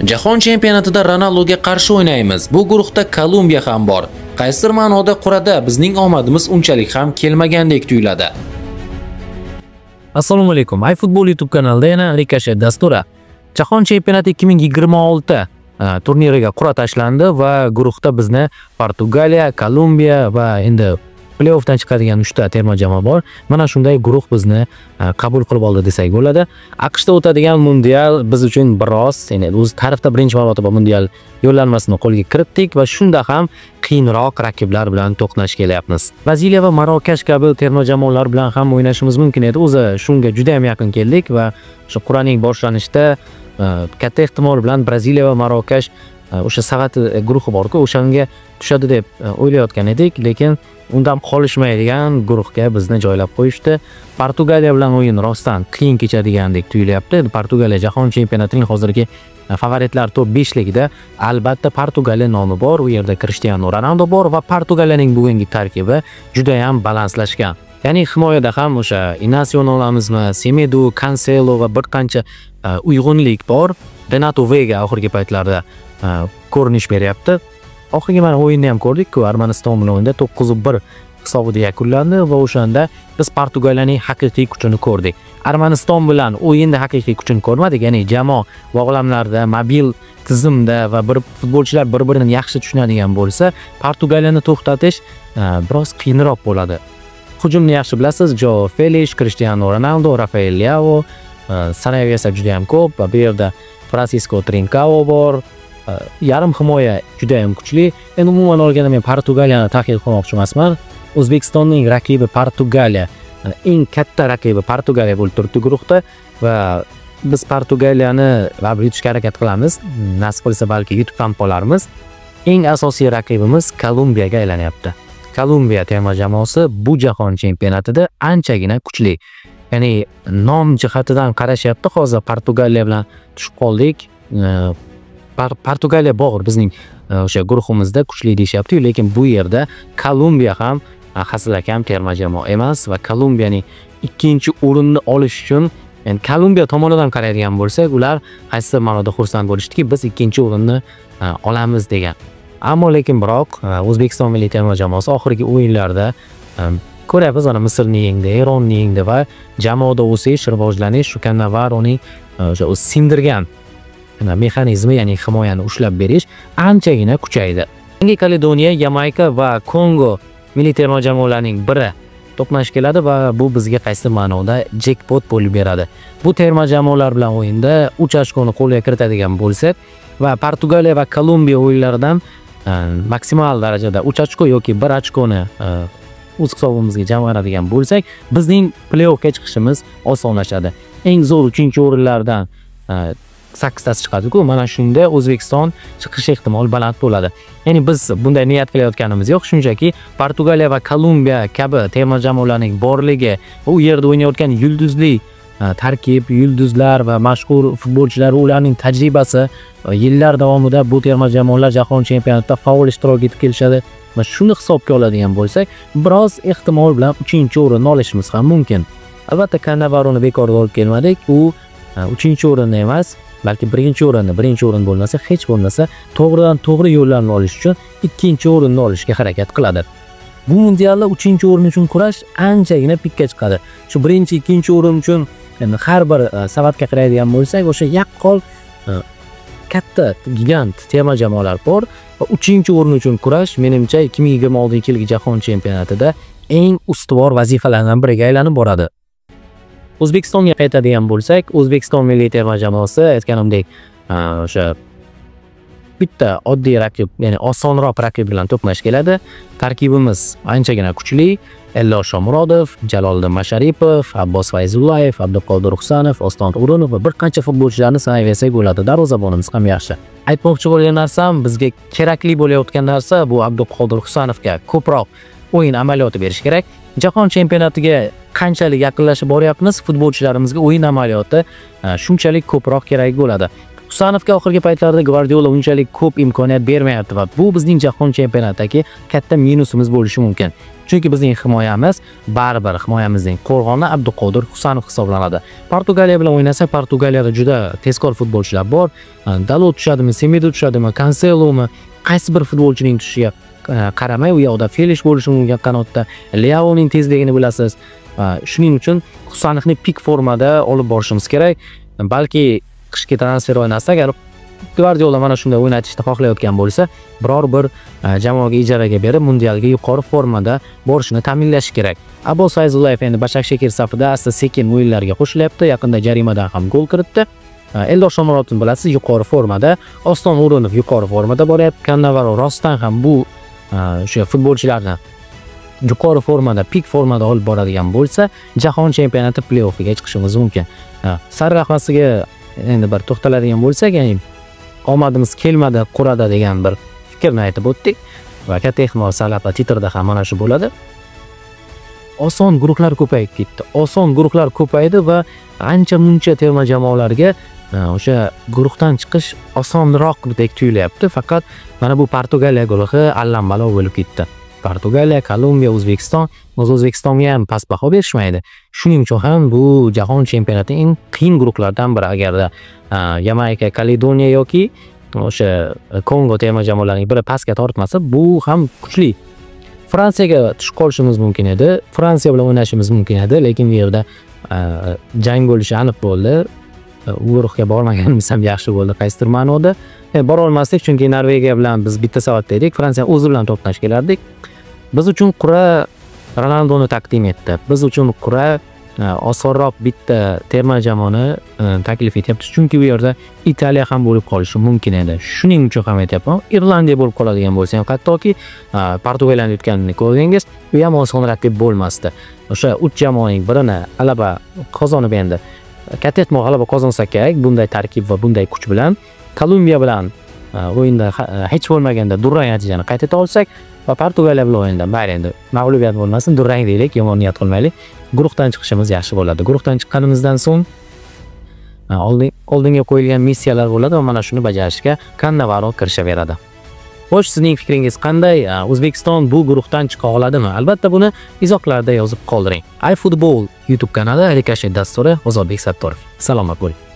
Jahon chempionatida Ronaldoga qarshi o'ynaymiz. Bu guruhda Kolumbiya ham bor. Qaysidir ma'noda qur'ada bizning omadimiz unchalik ham kelmagandek tuyuladi. Assalomu alaykum. iFootball YouTube kanalida yana Rikoshet dasturi. Jahon chempionati 2026 turniriga qur'a tashlandi va guruhda bizni Portugaliya, Kolumbiya va endi playoffdan chiqadigan 3 ta terma jamoa bor. Mana shunday guruh bizni qabul qilib oldi desak bo'ladi. AQShda o'tadigan mundial biz uchun biroz, ya'ni o'z tarixda birinchi marotaba mundial yo'llanmasini qo'lga kiritdik va shunda ham qiyinroq raqiblar bilan to'qnash kelyapmiz. Braziliya va Marokash kabi terma jamoalar bilan ham o'ynashimiz mumkin edi. O'zi shunga juda ham yaqin keldik va shu qur'aning boshlanishida katta ehtimol bilan Braziliya va Marokash o'sha savat guruhi bor-ku, o'shanga tushadi deb o'ylayotgan edik, lekin undan qolishmaydigan guruhga bizni joylab qo'yishdi. Portugaliya bilan o'yin rostdan qiyin kechadigandek tuyulyapti. Portugaliya jahon chempionatining hozirgi favoritlar top 5 ligida albatta Portugaliya nomi bor. U yerda Cristiano Ronaldo bor va Portugaliyaning bugungi tarkibi juda ham balanslashgan. Ya'ni himoyada ham o'sha Inacioni olamizmi, Semedo, Cancelo va bir qancha uyg'unlik bor. Renato Vega oxirgi paytlarda ko'rinish beryapti. Oxirgi mana o'yinni ham ko'rdik-ku, Armaniston bilan o'yinda 9-1 hisobida yakunlandi va o'shanda biz Portugaliyaning haqiqiy kuchini ko'rdik. Armaniston bilan o'yinda haqiqiy kuchini ko'rmadik, ya'ni jamoa bog'lamlarda, mobil tizimda va bir futbolchilar bir-birini yaxshi tushunadigan bo'lsa, Portugaliyani to'xtatish biroz qiyinroq bo'ladi. Hujumni yaxshi bilasiz, Joao Felix, Cristiano Ronaldo, Rafael Leao, sanavi esa juda ham ko'p va bu yerda Francisco Trincao bor. Yarim himoya juda ham kuchli. Endi umuman olganda men Portugaliyani tahlil qilmoqchi emasman. O'zbekistonning raqibi Portugaliya, eng katta raqibi Portugaliya bo'lib turibdi guruhda va biz Portugaliyani yutishga harakat qilamiz. Nasib qilsa balki yutib ham qolarmiz. Eng asosiy raqibimiz Kolumbiyaga aylanyapti. Kolumbiya terma jamoasi bu jahon chempionatida anchagina kuchli. Ya'ni nom jihatidan qarashyapti, hozir Portugaliya bilan tushib qoldik. Portugaliya bor bizning o'sha guruhimizda kuchli deyishyapti, lekin bu yerda Kolumbiya ham hasilakam terma jamoa emas va Kolumbiyaning ikkinchi o'rinni olish uchun, ya'ni Kolumbiya tomonidan qaraydigan bo'lsak, ular qaysi ma'noda xursand bo'lishdiki, biz ikkinchi o'rinni olamiz degan. Ammo lekin biroq O'zbekiston milliy terma jamoasi oxirgi o'yinlarda ko'ryapmiz, ana Misrni yengdi, Eronni yengdi va jamoada o'sish, rivojlanish, shu Cannavaroning o'sha sindirgan mexanizmi, ya'ni himoyani ushlab berish anchagina kuchaydi. Yangi Kaledoniya, Yamayka va Kongo milliy terma jamoalarining biri to'qnash keladi va bu bizga qaysi ma'noda jackpot bo'lib beradi. Bu terma jamoalar bilan o'yinda 3 ochkoni qo'lga kiritadigan bo'lsak va Portugaliya va Kolumbiya o'yinlaridan maksimal darajada 3 ochko yoki 1 ochkoni o'z hisobimizga jamg'aradigan bo'lsak, bizning playoffga chiqishimiz osonlashadi. Eng zo'r 3-o'rinlardan 8 tasi chiqadi-ku, mana shunda O'zbekiston chiqish ehtimoli baland bo'ladi. Ya'ni biz bunday niyat qilayotganimiz yo'q, shunchaki Portugaliya va Kolumbiya kabi terma jamoalarning borligi, u yerda o'ynayotgan yulduzli tarkib, yulduzlar va mashhur futbolchilar, ularning tajribasi yillar davomida bu terma jamoalar jahon chempionatida faol ishtirok etib kelishadi. Va shuni hisobga oladigan bo'lsak, biroz ehtimol bilan 3-o'rinni olishimiz ham mumkin. Albatta, Cannavaroni bekorga olib kelmadik. U 3-o'rinni emas, balki 1-o'rinni, 1-o'rin bo'lmasa, hech bo'lmasa to'g'ridan to'g'ri yo'llarni olish uchun 2-o'rinni olishga harakat qiladi. Bu mundialda 3-o'rin uchun kurash anchagina pikka chiqadi. Shu 1-, 2-o'rin uchun har bir savatga qaraydigan bo'lsak, o'sha yaqqol katta gigant terma jamoalar bor va 3-o'rin uchun kurash menimcha 2026-yilgi jahon chempionatida eng ustuvor vazifalardan biriga aylanib boradi. O'zbekistonga qaytadigan bo'lsak, O'zbekiston milliy terma jamoasi aytganimdek, o'sha bitta oddiy raqib, ya'ni osonroq raqib bilan to'qnash keladi. Tarkibimiz anchagina kuchli. Ello Shomurodov, Jaloliddin Masharipov, Abbos Fayzullayev, Abduqodir Husanov, Oston O'runov va bir qancha futbolchilarni sanaversak bo'ladi. Darvozabonimiz ham yaxshi. Aytmoqchi bo'lgan narsam, bizga kerakli bo'layotgan narsa bu Abduqodir Husanovga ko'proq o'yin amaliyoti berish kerak. Jahon chempionatiga qanchalik yaqinlashib boryapmiz, futbolchilarimizga o'yin amaliyoti shunchalik ko'proq kerak bo'ladi. Husanovga oxirgi paytlarda Guardiola unchalik ko'p imkoniyat bermayapti va bu bizning jahon chempionatidagi katta minusimiz bo'lishi mumkin. Chunki bizning himoyamiz baribir himoyamizning qo'rg'oni Abduqodir Husanov hisoblanadi. Portugaliya bilan o'ynasa, Portugaliyada juda tezkor futbolchilar bor. Dalot tushadimi, Semedo tushadimi, Cancelo'mi, qaysi bir futbolchining tushishiga qaramay, u yoqda Felix bo'lishi mumkin qanotda. Leaoning tezligini bilasiz. Shuning uchun Husanovni pik formada olib borishimiz kerak. Balki qishki transfer o'ynasa, agar Guardiola mana shunday o'ynatishni xohlayotgan bo'lsa, biror bir jamoaga ijaraga berib, mundialga yuqori formada borishni ta'minlash kerak. Abbos Fayzullayev endi Bashakshekir safida asta-sekin o'yinlarga qo'shilyapti. Yaqinda jarimadan ham gol kiritdi. Eldor Shomurodovni bilasiz, yuqori formada, Oston O'runov yuqori formada boryapti. Cannavaro rostdan ham bu o'sha futbolchilarni yuqori formada, pik formada olib boradigan bo'lsa, jahon chempionati play-offiga chiqishimiz mumkin. Sarrafasiga endi bir to'xtaladigan bo'lsak, ya'ni omadimiz kelmadi, quradi degan bir fikrni aytib o'tdik va katta ehtimol salaba titrda ham mana shu bo'ladi. Oson guruhlar ko'payib ketdi. Oson guruhlar ko'paydi va ancha-muncha terma jamoalarga o'sha guruhdan chiqish osonroqdek tuyulyapti. Faqat mana bu Portugaliya guruhi allambalo bo'lib ketdi. Portugaliya, Kolumbiya, O'zbekiston, O'zbekistonga ham past baho berishmaydi. Shuning uchun ham bu jahon chempionatining eng qiyin guruhlaridan biri. Agarda Yamayka, Kaledoniya yoki o'sha Kongo terma jamoalarining biri pastga tortmasa, bu ham kuchli. Fransiyaga tushib qolishimiz mumkin edi. Fransiya bilan o'ynashimiz mumkin edi, lekin bu yerda jang bo'lishi aniq bo'ldi. U guruhga bormaganimiz ham yaxshi bo'ldi qaysidir ma'noda. Bora olmasdik, chunki Norvegiya bilan biz bitta savatda edik. Fransiya o'zi bilan to'qnash kelardik. Biz uchun qura Ronaldoni taqdim etdi. Biz uchun qura osonroq bitta terma jamoani taklif etyapti. Chunki bu yerda Italiya ham bo'lib qolishi mumkin edi. Shuning uchun ham aytyapman, Irlandiya bo'lib qoladigan bo'lsa ham, hattoki Portugaliyani yutganini ko'rdingiz, bu ham oson raqib bo'lmasdi. O'sha 3 jamoaning birini g'alaba qozonib endi katta ehtimol g'alaba qozonsak kerak bunday tarkib va bunday kuch bilan. Kolumbiya bilan o'yinda hech bo'lmaganda durang natijani qayd eta olsak va Portugaliya bilan o'yinda mayli endi mag'lubiyat bo'lmasin, durang deylik, yomon niyat qilmaylik. Guruhdan chiqishimiz yaxshi bo'ladi. Guruhdan chiqqanimizdan so'ng oldinga qo'yilgan missiyalar bo'ladi va mana shuni bajarishga Cannavaro kirishaveradi. Xo'sh, sizning fikringiz qanday? O'zbekiston bu guruhdan chiqa oladimi? Albatta buni izohlarda yozib qoldiring. iFootball YouTube kanali Rikoshet dasturi Ozodbek Sattorov. Salomat bo'ling.